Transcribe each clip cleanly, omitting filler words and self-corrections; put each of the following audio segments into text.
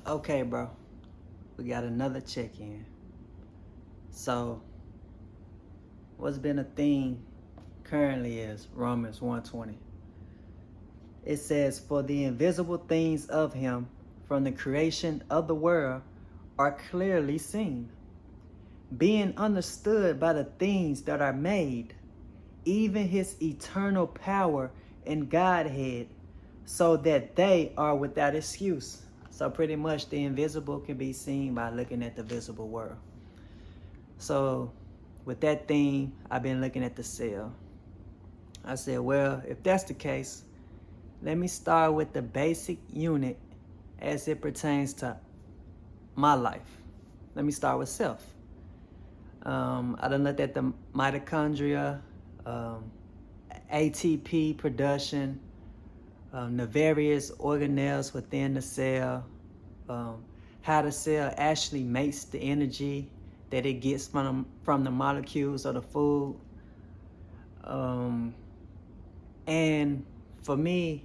Okay, bro. We got another check-in. So, what's been a theme currently is Romans 1:20. It says, "For the invisible things of him from the creation of the world are clearly seen, being understood by the things that are made, even his eternal power and Godhead, so that they are without excuse." So pretty much the invisible can be seen by looking at the visible world. So with that theme, I've been looking at the cell. I said, well, if that's the case, let me start with the basic unit as it pertains to my life. Let me start with self. I done looked at the mitochondria, ATP production, the various organelles within the cell, how the cell actually makes the energy that it gets from the molecules of the food. And for me,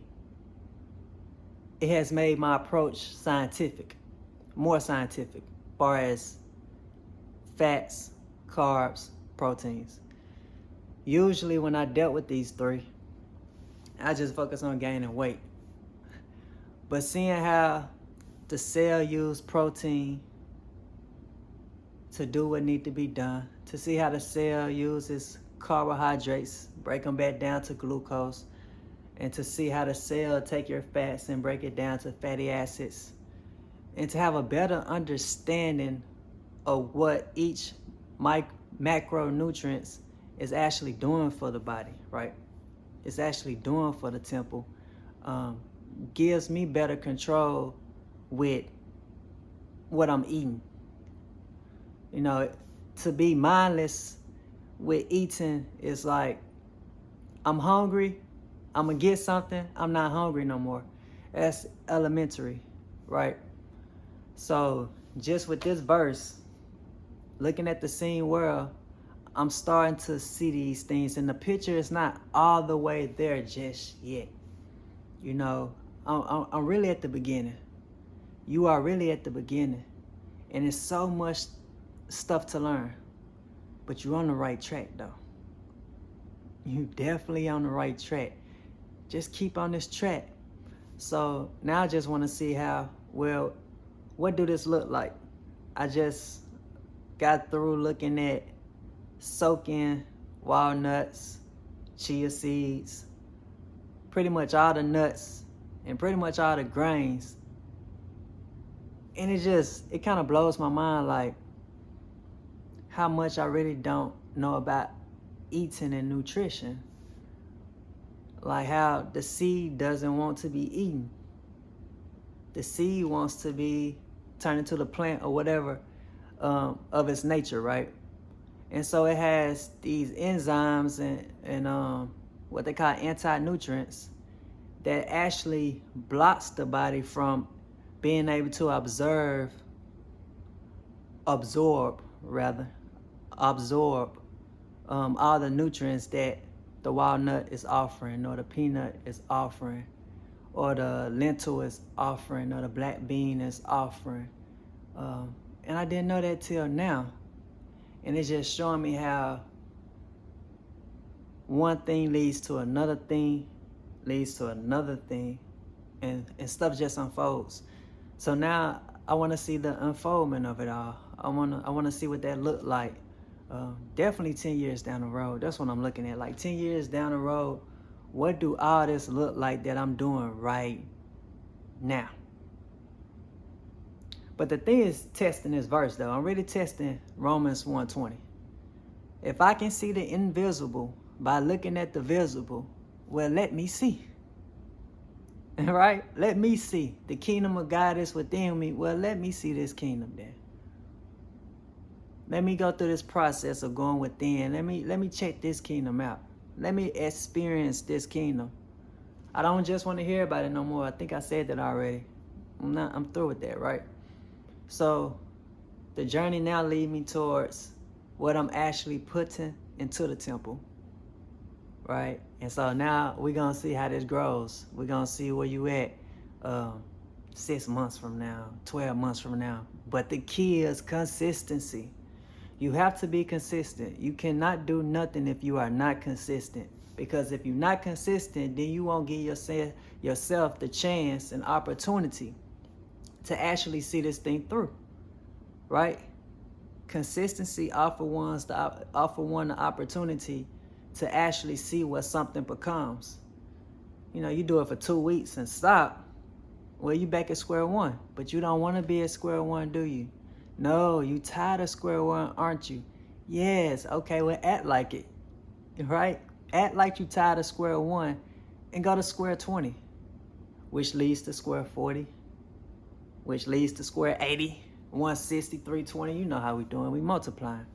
it has made my approach more scientific, as far as fats, carbs, proteins. Usually when I dealt with these three, I just focus on gaining weight. But seeing how the cell use protein to do what need to be done, to see how the cell uses carbohydrates, break them back down to glucose, and to see how the cell take your fats and break it down to fatty acids, and to have a better understanding of what each macronutrients is actually doing for the body, right? It's actually doing for the temple. Gives me better control with what I'm eating. You know, to be mindless with eating is like, I'm hungry, I'm gonna get something, I'm not hungry no more. That's elementary, right? So just with this verse, looking at the seen world, I'm starting to see these things, and the picture is not all the way there just yet. You know, I'm really at the beginning. You are really at the beginning, and there's so much stuff to learn, but you're on the right track though. You definitely on the right track. Just keep on this track. So now I just want to see how, well, what do this look like? I just got through looking at soaking walnuts, chia seeds, pretty much all the nuts and pretty much all the grains. And it kind of blows my mind, like how much I really don't know about eating and nutrition. Like how the seed doesn't want to be eaten. The seed wants to be turned into the plant or whatever of its nature, right? And so it has these enzymes and what they call anti-nutrients that actually blocks the body from being able to absorb all the nutrients that the walnut is offering, or the peanut is offering, or the lentil is offering, or the black bean is offering. And I didn't know that till now. And it's just showing me how one thing leads to another thing, leads to another thing, and stuff just unfolds. So now I want to see the unfoldment of it all. I want to see what that looked like. Definitely 10 years down the road. That's what I'm looking at. Like 10 years down the road, what do all this look like that I'm doing right now? But the thing is testing this verse though. I'm really testing Romans 1:20. If I can see the invisible by looking at the visible, well, let me see. Right? Let me see. The kingdom of God is within me. Well, let me see this kingdom then. Let me go through this process of going within. Let me check this kingdom out. Let me experience this kingdom. I don't just want to hear about it no more. I think I said that already. I'm through with that, right? So the journey now leads me towards what I'm actually putting into the temple, right? And so now we're going to see how this grows. We're going to see where you at 6 months from now, 12 months from now. But the key is consistency. You have to be consistent. You cannot do nothing if you are not consistent. Because if you're not consistent, then you won't give yourself the chance and opportunity to actually see this thing through, right? Consistency offer one the opportunity to actually see what something becomes. You know, you do it for 2 weeks and stop, well, you back at square one. But you don't want to be at square one, do you? No, you tired of square one, aren't you? Yes, okay, well, act like it, right? Act like you tired of square one and go to square 20, which leads to square 40, which leads to square 80, 160, 320. You know how we doing, we multiplying.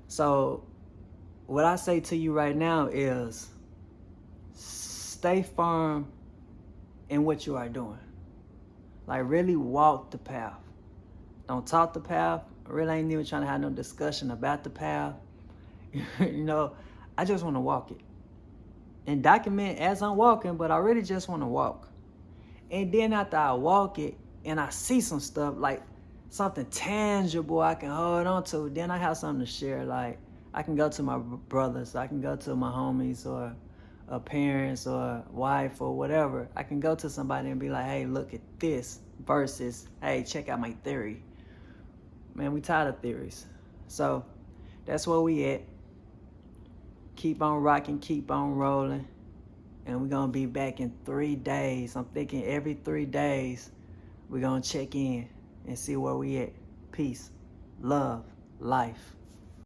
So what I say to you right now is stay firm in what you are doing. Like, really walk the path. Don't talk the path. I really ain't even trying to have no discussion about the path. You know, I just want to walk it and document as I'm walking, but I really just want to walk. And then after I walk it and I see some stuff, like something tangible I can hold on to, then I have something to share. Like, I can go to my brothers, I can go to my homies or parents or wife or whatever. I can go to somebody and be like, hey, look at this, versus, hey, check out my theory. Man, we tired of theories. So that's where we at. Keep on rocking, keep on rolling. And we're going to be back in 3 days. I'm thinking every 3 days we're going to check in and see where we at. Peace, love, life.